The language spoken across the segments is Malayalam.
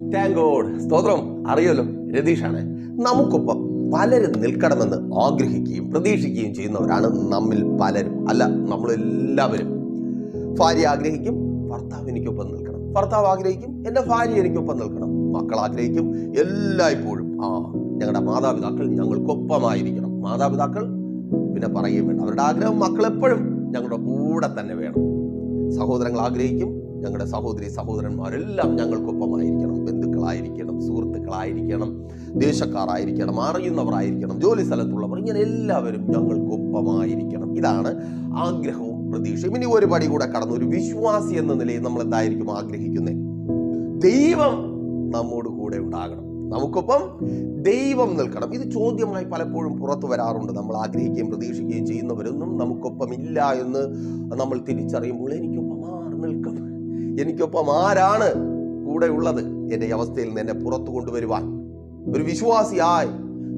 Thank God. സ്തോത്രം. അറിയാലോ, രതീഷാണ്. നമുക്കൊപ്പം പലരും നിൽക്കണമെന്ന് ആഗ്രഹിക്കുകയും പ്രതീക്ഷിക്കുകയും ചെയ്യുന്നവരാണ് നമ്മിൽ പലരും. അല്ല, നമ്മളെല്ലാവരും. ഭാര്യ ആഗ്രഹിക്കും ഭർത്താവ് എനിക്കൊപ്പം നിൽക്കണം, ഭർത്താവ് ആഗ്രഹിക്കും എൻ്റെ ഭാര്യ എനിക്കൊപ്പം നിൽക്കണം, മക്കൾ ആഗ്രഹിക്കും എല്ലായ്പ്പോഴും ഞങ്ങളുടെ മാതാപിതാക്കൾ ഞങ്ങൾക്കൊപ്പമായിരിക്കണം. മാതാപിതാക്കൾ പിന്നെ പറയുകയും വേണം, അവരുടെ ആഗ്രഹം മക്കൾ എപ്പോഴും ഞങ്ങളുടെ കൂടെ തന്നെ വേണം. സഹോദരങ്ങൾ ആഗ്രഹിക്കും ഞങ്ങളുടെ സഹോദരി സഹോദരന്മാരെല്ലാം ഞങ്ങൾക്കൊപ്പമായിരിക്കണം. ബന്ധുക്കളായിരിക്കണം, സുഹൃത്തുക്കളായിരിക്കണം, ദേശക്കാരായിരിക്കണം, അറിയുന്നവരായിരിക്കണം, ജോലി സ്ഥലത്തുള്ളവർ, ഇങ്ങനെ എല്ലാവരും ഞങ്ങൾക്കൊപ്പമായിരിക്കണം. ഇതാണ് ആഗ്രഹവും പ്രതീക്ഷയും. ഇനി ഒരു പടി കൂടെ കടന്നു, ഒരു വിശ്വാസി എന്ന നിലയിൽ നമ്മൾ എന്തായിരിക്കും ആഗ്രഹിക്കുന്നത്? ദൈവം നമ്മോട് കൂടെ ഉണ്ടാകണം, നമുക്കൊപ്പം ദൈവം നിൽക്കണം. ഇത് ചോദ്യമായി പലപ്പോഴും പുറത്തു വരാറുണ്ട്. നമ്മൾ ആഗ്രഹിക്കുകയും പ്രതീക്ഷിക്കുകയും ചെയ്യുന്നവരൊന്നും നമുക്കൊപ്പം ഇല്ല എന്ന് നമ്മൾ തിരിച്ചറിയുമ്പോൾ എനിക്കൊപ്പം ആര് നിൽക്കും? എനിക്കൊപ്പം ആരാണ് കൂടെ ഉള്ളത്? എൻ്റെ അവസ്ഥയിൽ നിന്ന് എന്നെ പുറത്തു കൊണ്ടുവരുവാൻ ഒരു വിശ്വാസിയായി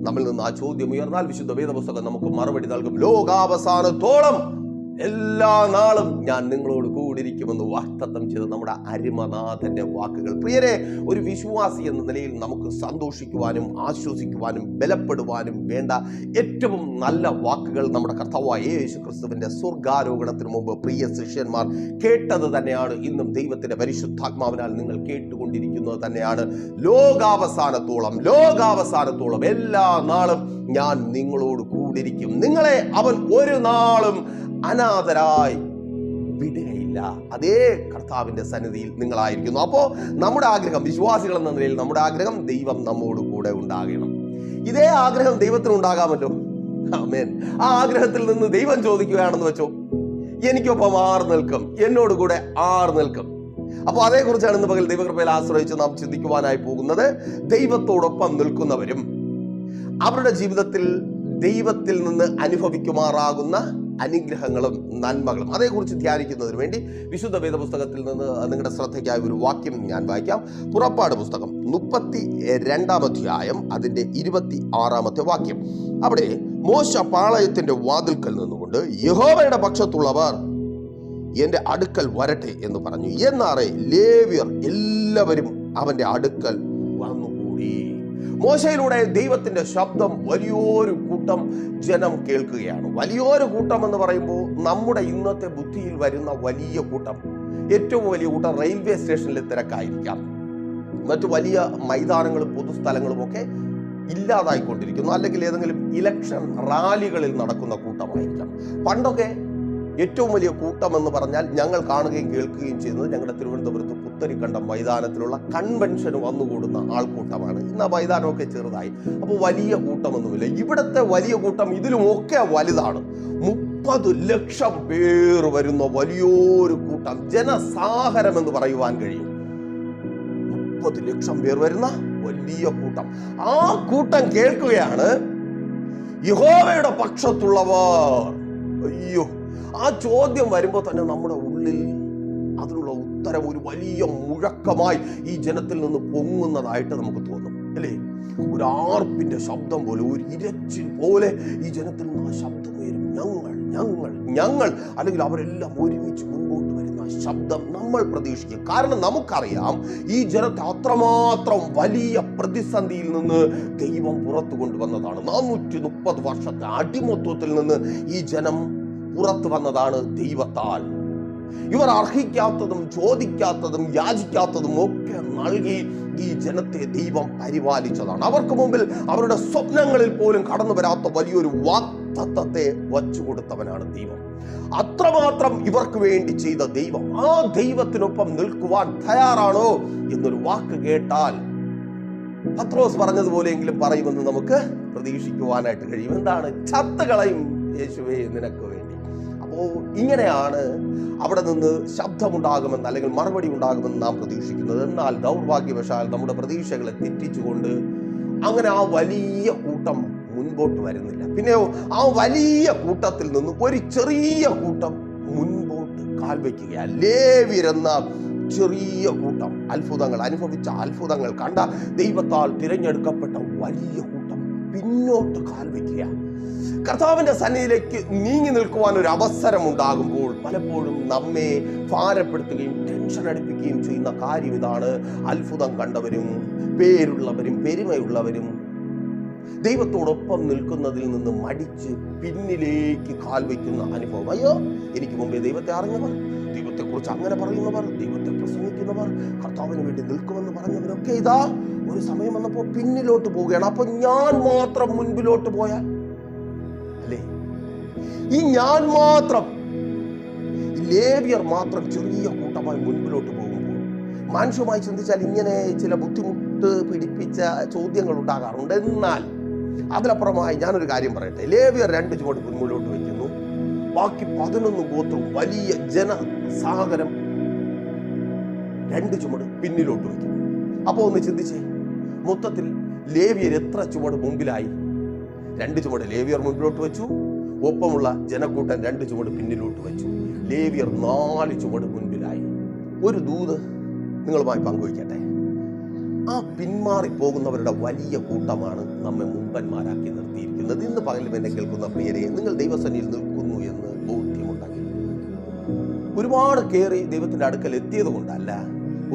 നമ്മിൽ നിന്ന് ആ ചോദ്യം ഉയർന്നാൽ വിശുദ്ധ വേദപുസ്തകം നമുക്ക് മറുപടി നൽകും. ലോകാവസാനത്തോളം എല്ലാ നാളും ഞാൻ നിങ്ങളോട് കൂടിയിരിക്കുമെന്ന് വാഗ്ദത്തം ചെയ്ത് നമ്മുടെ അരുമനാഥന്റെ വാക്കുകൾ. പ്രിയരെ, ഒരു വിശ്വാസി എന്ന നിലയിൽ നമുക്ക് സന്തോഷിക്കുവാനും ആശ്വസിക്കുവാനും ബലപ്പെടുവാനും വേണ്ട ഏറ്റവും നല്ല വാക്കുകൾ നമ്മുടെ കർത്താവായ യേശു ക്രിസ്തുവിന്റെ സ്വർഗാരോഹണത്തിന് മുമ്പ് പ്രിയ ശിഷ്യന്മാർ കേട്ടത് തന്നെയാണ്. ഇന്നും ദൈവത്തിന്റെ പരിശുദ്ധാത്മാവിനാൽ നിങ്ങൾ കേട്ടുകൊണ്ടിരിക്കുന്നത് തന്നെയാണ്. ലോകാവസാനത്തോളം എല്ലാ നാളും ഞാൻ നിങ്ങളോട് കൂടിയിരിക്കും, നിങ്ങളെ അവൻ ഒരു നാളും അനാഥരായി വിടുകയില്ല. അതേ കർത്താവിന്റെ സന്നിധിയിൽ നിങ്ങളായിരിക്കുന്നു. അപ്പോ നമ്മുടെ ആഗ്രഹം, വിശ്വാസികൾ എന്ന നിലയിൽ നമ്മുടെ ആഗ്രഹം ദൈവം നമ്മോട് കൂടെ ഉണ്ടാകണം. ഇതേ ആഗ്രഹം ദൈവത്തിന് ഉണ്ടാകാമല്ലോ. ആമേൻ. ആ ആഗ്രഹത്തിൽ നിന്ന് ദൈവം ചോദിക്കുകയാണെന്ന് വെച്ചോ, എനിക്കൊപ്പം ആർ നിൽക്കും, എന്നോട് കൂടെ ആർ നിൽക്കും? അപ്പൊ അതേക്കുറിച്ചാണ് ഇന്ന് പകൽ ദൈവകൃപയിൽ ആശ്രയിച്ച് നാം ചിന്തിക്കുവാനായി പോകുന്നത്. ദൈവത്തോടൊപ്പം നിൽക്കുന്നവരും അവരുടെ ജീവിതത്തിൽ ദൈവത്തിൽ നിന്ന് അനുഭവിക്കുമാറാകുന്ന അനുഗ്രഹങ്ങളും നന്മകളും അതേക്കുറിച്ച് ധ്യാനിക്കുന്നതിന് വേണ്ടി വിശുദ്ധ വേദപുസ്തകത്തിൽ നിന്ന് നിങ്ങളുടെ ശ്രദ്ധയ്ക്കായി ഒരു വാക്യം ഞാൻ വായിക്കാം. പുറപ്പാട് പുസ്തകം 32 അധ്യായം അതിന്റെ 26 വാക്യം. അവിടെ മോശ പാളയത്തിന്റെ വാതിൽക്കൽ നിന്നുകൊണ്ട് യഹോവയുടെ പക്ഷത്തുള്ളവർ എന്റെ അടുക്കൽ വരട്ടെ എന്ന് പറഞ്ഞു. എന്നാറേ ലേവ്യർ എല്ലാവരും അവന്റെ അടുക്കൽ വന്നുകൂടി. മോശയിലൂടെ ദൈവത്തിന്റെ ശബ്ദം വലിയൊരു കൂട്ടം ജനം കേൾക്കുകയാണ്. വലിയൊരു കൂട്ടം എന്ന് പറയുമ്പോൾ നമ്മുടെ ഇന്നത്തെ ബുദ്ധിയിൽ വരുന്ന വലിയ കൂട്ടം, ഏറ്റവും വലിയ കൂട്ടം റെയിൽവേ സ്റ്റേഷനിലെ തിരക്കായിരിക്കാം, മറ്റു വലിയ മൈതാനങ്ങളും പൊതുസ്ഥലങ്ങളും ഒക്കെ ഇല്ലാതായിക്കൊണ്ടിരിക്കുന്നു, അല്ലെങ്കിൽ ഏതെങ്കിലും ഇലക്ഷൻ റാലികളിൽ നടക്കുന്ന കൂട്ടമായിരിക്കാം. പണ്ടൊക്കെ ഏറ്റവും വലിയ കൂട്ടം എന്ന് പറഞ്ഞാൽ ഞങ്ങൾ കാണുകയും കേൾക്കുകയും ചെയ്യുന്നത് ഞങ്ങളുടെ തിരുവനന്തപുരത്ത് പുത്തരിക്കണ്ടം മൈതാനത്തിലുള്ള കൺവെൻഷന് വന്നുകൂടുന്ന ആൾക്കൂട്ടമാണ്. ഇന്ന് ആ മൈതാനമൊക്കെ ചെറുതായി, അപ്പോൾ വലിയ കൂട്ടമൊന്നുമില്ല. ഇവിടുത്തെ വലിയ കൂട്ടം ഇതിലുമൊക്കെ വലുതാണ്. 30 ലക്ഷം പേർ വരുന്ന വലിയൊരു കൂട്ടം, ജനസാഗരം എന്ന് പറയുവാൻ കഴിയും. 30 ലക്ഷം പേർ വരുന്ന വലിയ കൂട്ടം. ആ കൂട്ടം കേൾക്കുകയാണ് യഹോവയുടെ പക്ഷത്തുള്ളവർ. അയ്യോ, ആ ചോദ്യം വരുമ്പോൾ തന്നെ നമ്മുടെ ഉള്ളിൽ അതിനുള്ള ഉത്തരം ഒരു വലിയ മുഴക്കമായി ഈ ജനത്തിൽ നിന്ന് പൊങ്ങുന്നതായിട്ട് നമുക്ക് തോന്നും, അല്ലേ? ഒരു ആർപ്പിന്റെ ശബ്ദം പോലെ, ഒരു ഇരച്ചിൽ പോലെ ഈ ജനത്തിൽ നിന്ന് ആ ശബ്ദം വരും. ഞങ്ങൾ അല്ലെങ്കിൽ അവരെല്ലാം ഒരുമിച്ച് മുൻപോട്ട് വരുന്ന ശബ്ദം നമ്മൾ പ്രതീക്ഷിക്കും. കാരണം നമുക്കറിയാം ഈ ജനത്തെ അത്രമാത്രം വലിയ പ്രതിസന്ധിയിൽ നിന്ന് ദൈവം പുറത്തു കൊണ്ടുവന്നതാണ്. 430 വർഷത്തെ അടിമത്വത്തിൽ നിന്ന് ഈ ജനം പുറത്തു വന്നതാണ് ദൈവത്താൽ. ഇവർ അർഹിക്കാത്തതും ചോദിക്കാത്തതും യാചിക്കാത്തതും ഒക്കെ നൽകി ഈ ജനത്തെ ദൈവം പരിപാലിച്ചതാണ്. അവർക്ക് മുമ്പിൽ അവരുടെ സ്വപ്നങ്ങളിൽ പോലും കടന്നു വരാത്ത വലിയൊരു വാഗ്ദത്തത്തെ വച്ചു കൊടുത്തവനാണ് ദൈവം. അത്രമാത്രം ഇവർക്ക് വേണ്ടി ചെയ്ത ദൈവം, ആ ദൈവത്തിനൊപ്പം നിൽക്കുവാൻ തയ്യാറാണോ എന്നൊരു വാക്ക് കേട്ടാൽ പത്രോസ് പറഞ്ഞതുപോലെയെങ്കിലും പറയുമെന്ന് നമുക്ക് പ്രതീക്ഷിക്കുവാനായിട്ട് കഴിയും. എന്താണ്? ചത്തുകളയും യേശുവേ നിനക്ക് വേണ്ടി. അപ്പോൾ ഇങ്ങനെയാണ് അവിടെ നിന്ന് ശബ്ദമുണ്ടാകുമെന്ന് അല്ലെങ്കിൽ മറുപടി ഉണ്ടാകുമെന്ന് നാം പ്രതീക്ഷിക്കുന്നത്. എന്നാൽ ദൗർഭാഗ്യവശാൽ നമ്മുടെ പ്രതീക്ഷകളെ തെറ്റിച്ചുകൊണ്ട് അങ്ങനെ ആ വലിയ കൂട്ടം മുൻപോട്ട് വരുന്നില്ല. പിന്നെയോ ആ വലിയ കൂട്ടത്തിൽ നിന്ന് ഒരു ചെറിയ കൂട്ടം മുൻപോട്ട് കാൽവയ്ക്കുകയാണ്. ലേവ്യരെന്ന ചെറിയ കൂട്ടം, അത്ഭുതങ്ങൾ അനുഭവിച്ച, അത്ഭുതങ്ങൾ കണ്ട, ദൈവത്താൽ തിരഞ്ഞെടുക്കപ്പെട്ട വലിയ കൂട്ടം പിന്നോട്ട് കാൽവയ്ക്കുക. കർത്താവിന്റെ സന്നിധിയിലേക്ക് നീങ്ങി നിൽക്കുവാൻ ഒരു അവസരം ഉണ്ടാകുമ്പോൾ പലപ്പോഴും നമ്മെ ഭാരപ്പെടുത്തുകയും ടെൻഷൻ അടിപ്പിക്കുകയും ചെയ്യുന്ന കാര്യം ഇതാണ്. അത്ഭുതം കണ്ടവരും പേരുള്ളവരും പെരുമയുള്ളവരും ദൈവത്തോടൊപ്പം നിൽക്കുന്നതിൽ നിന്ന് മടിച്ച് പിന്നിലേക്ക് കാൽ വയ്ക്കുന്ന അനുഭവം. അയ്യോ, എനിക്ക് മുമ്പേ ദൈവത്തെ അറിഞ്ഞവർ, ദൈവത്തെക്കുറിച്ച് അങ്ങനെ പറയുന്നവർ, ദൈവത്തെ പ്രസംഗിക്കുന്നവർ, കർത്താവിന് വേണ്ടി നിൽക്കുമെന്ന് പറഞ്ഞവരൊക്കെ ഇതാ ഒരു സമയം വന്നപ്പോൾ പിന്നിലോട്ട് പോവുകയാണ്. അപ്പൊ ഞാൻ മാത്രം മുൻപിലോട്ട് പോയാൽ അല്ലേ? ഈ ഞാൻ മാത്രം, ലേവ്യർ മാത്രം ചെറിയ കൂട്ടമായി മുൻപിലോട്ട് പോകുമ്പോൾ മാനുഷ്യമായി ചിന്തിച്ചാൽ ഇങ്ങനെ ചില ബുദ്ധിമുട്ട് പിടിപ്പിച്ച ചോദ്യങ്ങൾ ഉണ്ടാകാറുണ്ട്. എന്നാൽ അതിലപ്പുറമായി ഞാനൊരു കാര്യം പറയട്ടെ. ലേവ്യർ 2 ചുവട് മുൻപിലോട്ട് വയ്ക്കുന്നു, ബാക്കി 11 ഗോത്രവും വലിയ ജനസാഗരം 2 ചുവട് പിന്നിലോട്ട് വയ്ക്കുന്നു. അപ്പൊ ഒന്ന് ചിന്തിച്ചേ, മൊത്തത്തിൽ ലേവ്യർ എത്ര ചുവട് മുമ്പിലായി? 2 ചുവട് ലേവ്യർ മുൻപിലോട്ട് വെച്ചു, ഒപ്പമുള്ള ജനക്കൂട്ടൻ 2 ചുവട് പിന്നിലോട്ട് വെച്ചു. ലേവ്യർ 4 ചുവട് മുൻപിലായി. ഒരു ദൂത് നിങ്ങളുമായി പങ്കുവയ്ക്കട്ടെ. ആ പിന്മാറി പോകുന്നവരുടെ വലിയ കൂട്ടമാണ് നമ്മെ മുമ്പന്മാരാക്കി നിർത്തിയിരിക്കുന്നത്. ഇന്ന് പകലും എന്നെ കേൾക്കുന്ന പ്രിയരെ, നിങ്ങൾ ദൈവസന്നിധിയിൽ നിൽക്കുന്നു എന്ന് ബോധ്യമുണ്ടെങ്കിൽ ഒരുപാട് കയറി ദൈവത്തിന്റെ അടുക്കൽ എത്തിയത് കൊണ്ടല്ല,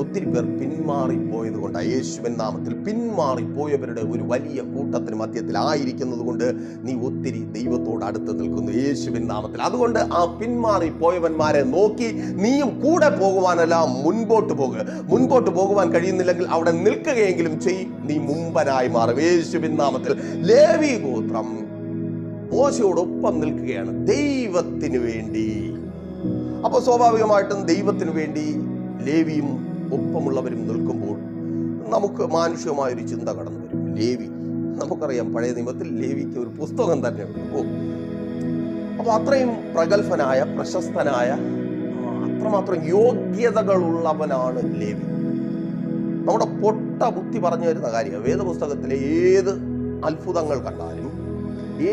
ഒത്തിരി പേർ പിന്മാറിപ്പോയത് കൊണ്ടാണ്. യേശുവിൻ നാമത്തിൽ പിന്മാറിപ്പോയവരുടെ ഒരു വലിയ കൂട്ടത്തിന് മധ്യത്തിൽ ആയിരിക്കുന്നത് കൊണ്ട് നീ ഒത്തിരി ദൈവത്തോട് അടുത്ത് നിൽക്കുന്നു യേശുവിൻ നാമത്തിൽ. അതുകൊണ്ട് ആ പിന്മാറിപ്പോയവന്മാരെ നോക്കി നീയും കൂടെ പോകുവാനല്ല, മുൻപോട്ട് പോകുക. മുൻപോട്ട് പോകുവാൻ കഴിയുന്നില്ലെങ്കിൽ അവിടെ നിൽക്കുകയെങ്കിലും നീ മുമ്പനായി മാറും യേശുവിൻ നാമത്തിൽ. ലേവി ഗോത്രം മോശയോടൊപ്പം നിൽക്കുകയാണ് ദൈവത്തിന് വേണ്ടി. അപ്പൊ സ്വാഭാവികമായിട്ടും ദൈവത്തിന് വേണ്ടി ലേവിയും ഒപ്പമുള്ളവരും നിൽക്കുമ്പോൾ നമുക്ക് മാനുഷികമായൊരു ചിന്ത കടന്നു വരും. ലേവി, നമുക്കറിയാം പഴയ നിയമത്തിൽ ലേവിക്ക് ഒരു പുസ്തകം തന്നെ ഉണ്ട്. അപ്പൊ അത്രയും പ്രഗത്ഭനായ, പ്രശസ്തനായ, അത്രമാത്രം യോഗ്യതകളുള്ളവനാണ് ലേവി. നമ്മുടെ പൊട്ട ബുദ്ധി പറഞ്ഞു തരുന്ന കാര്യമാണ്. വേദപുസ്തകത്തിലെ ഏത് അത്ഭുതങ്ങൾ കണ്ടാലും,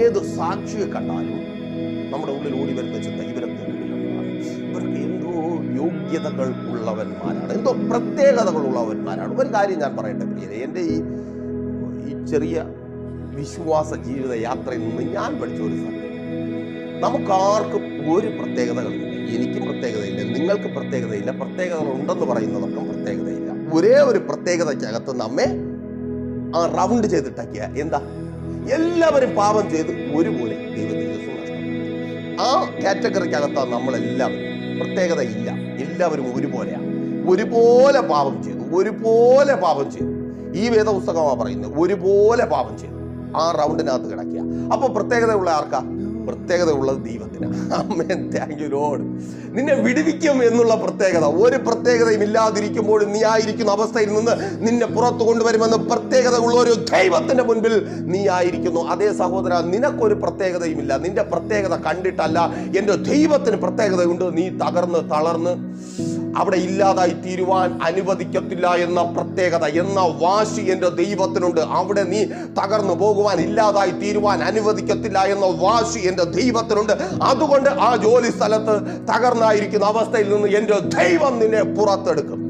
ഏത് സാക്ഷിയെ കണ്ടാലും നമ്മുടെ ഉള്ളിൽ ഓടി വരുന്ന ചിന്ത ഇവരൊക്കെ എന്തോ യോഗ്യതകൾ ഉള്ളവന്മാരാണ്, എന്തോ പ്രത്യേകതകൾ ഉള്ളവന്മാരാണ്. ഒരു കാര്യം ഞാൻ പറയട്ടെ പ്രിയരെ, എൻ്റെ ഈ ചെറിയ വിശ്വാസ ജീവിത യാത്രയിൽ നിന്ന് ഞാൻ പഠിച്ച ഒരു സത്യം, നമുക്കാർക്കും ഒരു പ്രത്യേകതകളില്ല. എനിക്കും പ്രത്യേകതയില്ല, നിങ്ങൾക്ക് പ്രത്യേകതയില്ല. പ്രത്യേകതകൾ ഉണ്ടെന്ന് പറയുന്നവർക്കും പ്രത്യേകതയില്ല. ഒരേ ഒരു പ്രത്യേകതയ്ക്കകത്ത് നമ്മെ ആ റൗണ്ട് ചെയ്തിട്ടാക്കിയ എന്താ, എല്ലാവരും പാപം ചെയ്ത് ഒരുപോലെ ദൈവത്തിന്റെ ആ കാറ്റഗറിക്കകത്താണ് നമ്മളെല്ലാവരും. പ്രത്യേകതയില്ല, എല്ലാവരും ഒരുപോലെയാണ്. ഒരുപോലെ പാപം ചെയ്തു, ഒരുപോലെ പാപം ചെയ്തു. ഈ വേദപുസ്തകമാണ് പറയുന്നത്, ഒരുപോലെ പാപം ചെയ്തു. ആ റൗണ്ടിനകത്ത് കിടക്കുക. അപ്പൊ പ്രത്യേകതയുള്ള ആർക്കാ? പ്രത്യേകത ഉള്ളത് ദൈവത്തിന്. ആമേൻ, താങ്ക് യു ലോർഡ്. നിന്നെ വിടുവിക്കും എന്നുള്ള പ്രത്യേകത, ഒരു പ്രത്യേകതയും ഇല്ലാതിരിക്കുമ്പോൾ നീ ആയിരിക്കുന്ന അവസ്ഥയിൽ നിന്ന് നിന്നെ പുറത്തു കൊണ്ടുവരുമെന്ന് പ്രത്യേകത ഉള്ള ഒരു ദൈവത്തിന്റെ മുൻപിൽ നീ ആയിരിക്കുന്നു. അതേ സഹോദര, നിനക്കൊരു പ്രത്യേകതയും ഇല്ല. നിന്റെ പ്രത്യേകത കണ്ടിട്ടല്ല, എൻ്റെ ദൈവത്തിന് പ്രത്യേകതയുണ്ട്. നീ തകർന്ന് തളർന്ന് അവിടെ ഇല്ലാതായി തീരുവാൻ അനുവദിക്കത്തില്ല എന്ന പ്രത്യേകത, എന്ന വാശി എൻ്റെ ദൈവത്തിനുണ്ട്. അവിടെ നീ തകർന്നു പോകുവാൻ, ഇല്ലാതായി തീരുവാൻ അനുവദിക്കത്തില്ല എന്ന വാശി എൻ്റെ ദൈവത്തിനുണ്ട്. അതുകൊണ്ട് ആ ജോലി സ്ഥലത്ത് തകർന്നായിരിക്കുന്ന അവസ്ഥയിൽ നിന്ന് എൻ്റെ ദൈവം നിന്നെ പുറത്തെടുക്കും.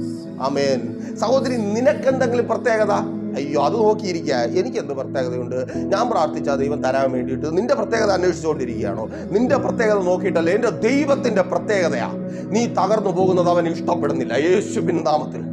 ആമേൻ. സഹോദരി, നിനക്കെന്തെങ്കിലും പ്രത്യേകത? അയ്യോ, അത് നോക്കിയിരിക്കുക, എനിക്ക് എന്ത് പ്രത്യേകതയുണ്ട്, ഞാൻ പ്രാർത്ഥിച്ച ദൈവം തരാൻ വേണ്ടിയിട്ട് നിന്റെ പ്രത്യേകത അന്വേഷിച്ചുകൊണ്ടിരിക്കുകയാണോ? നിന്റെ പ്രത്യേകത നോക്കിയിട്ടല്ല, എൻ്റെ ദൈവത്തിന്റെ പ്രത്യേകതയാ. നീ തകർന്നു പോകുന്നത് അവൻ ഇഷ്ടപ്പെടുന്നില്ല യേശുവിൻ നാമത്തിൽ.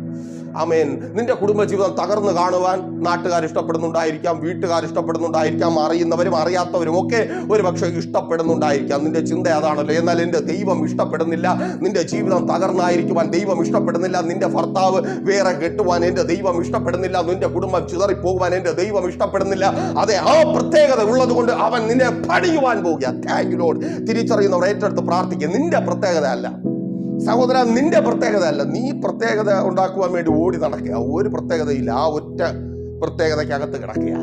ആമേൻ. നിന്റെ കുടുംബജീവിതം തകർന്നു കാണുവാൻ നാട്ടുകാർ ഇഷ്ടപ്പെടുന്നുണ്ടായിരിക്കാം, വീട്ടുകാർ ഇഷ്ടപ്പെടുന്നുണ്ടായിരിക്കാം, അറിയുന്നവരും അറിയാത്തവരും ഒക്കെ ഒരു പക്ഷേ ഇഷ്ടപ്പെടുന്നുണ്ടായിരിക്കാം. നിന്റെ ചിന്ത അതാണല്ലോ. എന്നാൽ എൻ്റെ ദൈവം ഇഷ്ടപ്പെടുന്നില്ല. നിന്റെ ജീവിതം തകർന്നായിരിക്കുവാൻ ദൈവം ഇഷ്ടപ്പെടുന്നില്ല. നിന്റെ ഭർത്താവ് വേറെ കെട്ടുവാൻ എൻ്റെ ദൈവം ഇഷ്ടപ്പെടുന്നില്ല. നിന്റെ കുടുംബം ചിതറിപ്പോകുവാൻ എൻ്റെ ദൈവം ഇഷ്ടപ്പെടുന്നില്ല. അതെ, ആ പ്രത്യേകത ഉള്ളത് കൊണ്ട് അവൻ നിന്നെ പണിയുവാൻ പോകുക. Thank you Lord. തിരിച്ചറിയുന്നവർ ഏറ്റെടുത്ത് പ്രാർത്ഥിക്കുക. നിന്റെ പ്രത്യേകത അല്ല സഹോദര, നിന്റെ പ്രത്യേകത അല്ല. നീ പ്രത്യേകത ഉണ്ടാക്കുവാൻ വേണ്ടി ഓടി നടക്കുക. ഒരു പ്രത്യേകതയില്ല. ആ ഒറ്റ പ്രത്യേകതയ്ക്കകത്ത് കിടക്കുക.